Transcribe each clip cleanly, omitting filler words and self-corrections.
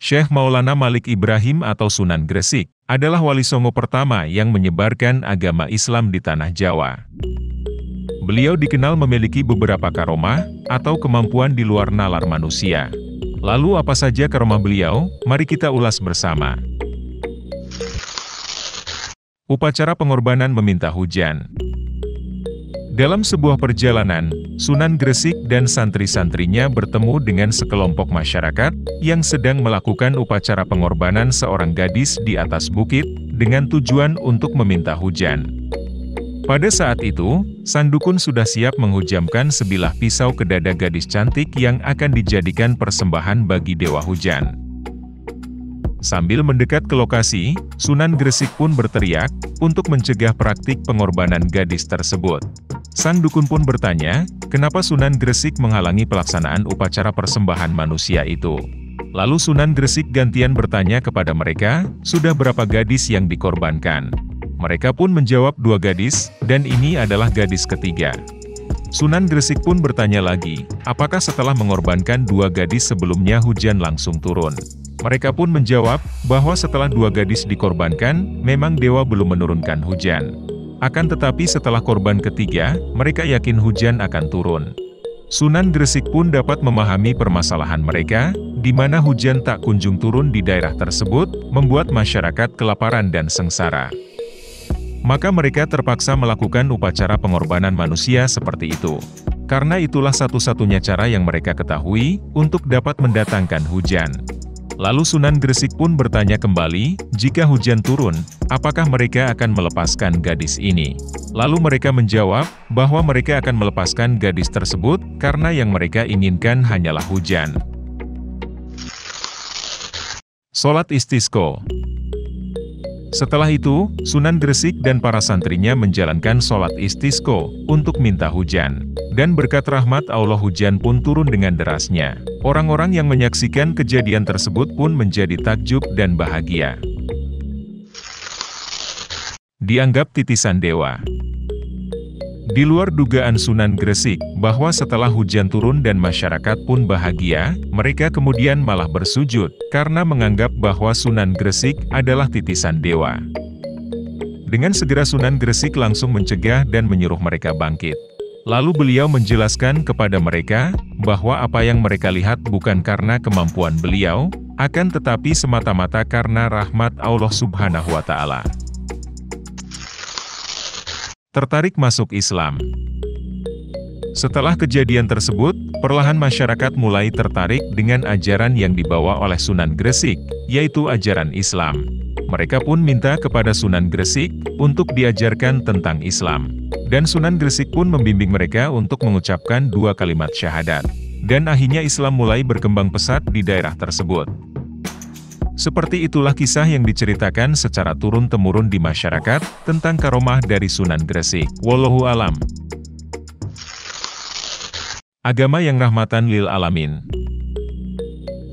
Syekh Maulana Malik Ibrahim atau Sunan Gresik, adalah wali songo pertama yang menyebarkan agama Islam di tanah Jawa. Beliau dikenal memiliki beberapa karomah, atau kemampuan di luar nalar manusia. Lalu apa saja karomah beliau? Mari kita ulas bersama. Upacara pengorbanan meminta hujan. Dalam sebuah perjalanan, Sunan Gresik dan santri-santrinya bertemu dengan sekelompok masyarakat yang sedang melakukan upacara pengorbanan seorang gadis di atas bukit dengan tujuan untuk meminta hujan. Pada saat itu, sang dukun sudah siap menghujamkan sebilah pisau ke dada gadis cantik yang akan dijadikan persembahan bagi dewa hujan. Sambil mendekat ke lokasi, Sunan Gresik pun berteriak untuk mencegah praktik pengorbanan gadis tersebut. Sang dukun pun bertanya, kenapa Sunan Gresik menghalangi pelaksanaan upacara persembahan manusia itu. Lalu Sunan Gresik gantian bertanya kepada mereka, sudah berapa gadis yang dikorbankan? Mereka pun menjawab 2 gadis, dan ini adalah gadis ketiga. Sunan Gresik pun bertanya lagi, apakah setelah mengorbankan 2 gadis sebelumnya hujan langsung turun? Mereka pun menjawab, bahwa setelah 2 gadis dikorbankan, memang dewa belum menurunkan hujan. Akan tetapi setelah korban ketiga, mereka yakin hujan akan turun. Sunan Gresik pun dapat memahami permasalahan mereka, di mana hujan tak kunjung turun di daerah tersebut, membuat masyarakat kelaparan dan sengsara. Maka mereka terpaksa melakukan upacara pengorbanan manusia seperti itu. Karena itulah satu-satunya cara yang mereka ketahui, untuk dapat mendatangkan hujan. Lalu Sunan Gresik pun bertanya kembali, jika hujan turun, apakah mereka akan melepaskan gadis ini? Lalu mereka menjawab, bahwa mereka akan melepaskan gadis tersebut, karena yang mereka inginkan hanyalah hujan. Sholat Istisqa. Setelah itu, Sunan Gresik dan para santrinya menjalankan sholat istisqa untuk minta hujan. Dan berkat rahmat Allah hujan pun turun dengan derasnya. Orang-orang yang menyaksikan kejadian tersebut pun menjadi takjub dan bahagia. Dianggap titisan dewa. Di luar dugaan Sunan Gresik, bahwa setelah hujan turun dan masyarakat pun bahagia, mereka kemudian malah bersujud, karena menganggap bahwa Sunan Gresik adalah titisan dewa. Dengan segera Sunan Gresik langsung mencegah dan menyuruh mereka bangkit. Lalu beliau menjelaskan kepada mereka, bahwa apa yang mereka lihat bukan karena kemampuan beliau, akan tetapi semata-mata karena rahmat Allah Subhanahu wa Ta'ala. Tertarik masuk Islam. Setelah kejadian tersebut, perlahan masyarakat mulai tertarik dengan ajaran yang dibawa oleh Sunan Gresik, yaitu ajaran Islam. Mereka pun minta kepada Sunan Gresik untuk diajarkan tentang Islam. Dan Sunan Gresik pun membimbing mereka untuk mengucapkan 2 kalimat syahadat. Dan akhirnya Islam mulai berkembang pesat di daerah tersebut. Seperti itulah kisah yang diceritakan secara turun-temurun di masyarakat, tentang karomah dari Sunan Gresik. Wallahu alam. Agama yang rahmatan lil alamin.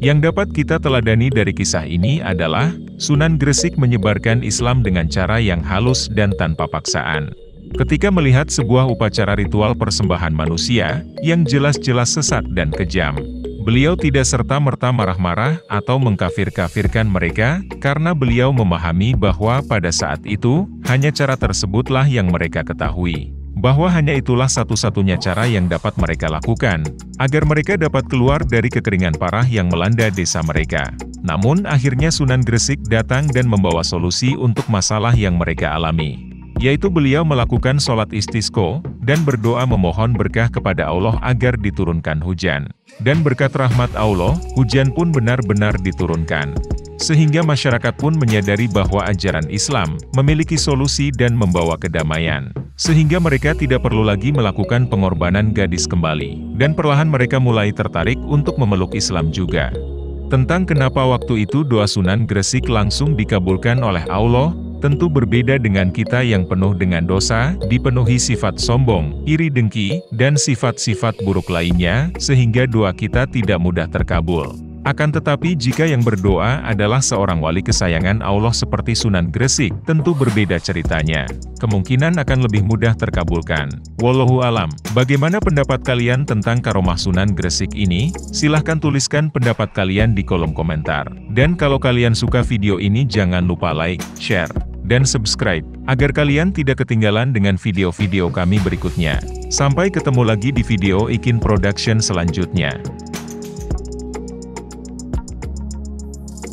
Yang dapat kita teladani dari kisah ini adalah, Sunan Gresik menyebarkan Islam dengan cara yang halus dan tanpa paksaan. Ketika melihat sebuah upacara ritual persembahan manusia, yang jelas-jelas sesat dan kejam, beliau tidak serta-merta marah-marah atau mengkafir-kafirkan mereka, karena beliau memahami bahwa pada saat itu, hanya cara tersebutlah yang mereka ketahui. Bahwa hanya itulah satu-satunya cara yang dapat mereka lakukan, agar mereka dapat keluar dari kekeringan parah yang melanda desa mereka. Namun akhirnya Sunan Gresik datang dan membawa solusi untuk masalah yang mereka alami. Yaitu beliau melakukan sholat istisqa, dan berdoa memohon berkah kepada Allah agar diturunkan hujan. Dan berkat rahmat Allah, hujan pun benar-benar diturunkan. Sehingga masyarakat pun menyadari bahwa ajaran Islam memiliki solusi dan membawa kedamaian. Sehingga mereka tidak perlu lagi melakukan pengorbanan gadis kembali. Dan perlahan mereka mulai tertarik untuk memeluk Islam juga. Tentang kenapa waktu itu doa Sunan Gresik langsung dikabulkan oleh Allah, tentu berbeda dengan kita yang penuh dengan dosa, dipenuhi sifat sombong, iri dengki, dan sifat-sifat buruk lainnya, sehingga doa kita tidak mudah terkabul. Akan tetapi jika yang berdoa adalah seorang wali kesayangan Allah seperti Sunan Gresik, tentu berbeda ceritanya. Kemungkinan akan lebih mudah terkabulkan. Wallahu alam. Bagaimana pendapat kalian tentang karomah Sunan Gresik ini? Silahkan tuliskan pendapat kalian di kolom komentar. Dan kalau kalian suka video ini jangan lupa like, share, dan subscribe, agar kalian tidak ketinggalan dengan video-video kami berikutnya. Sampai ketemu lagi di video Ikin Production selanjutnya.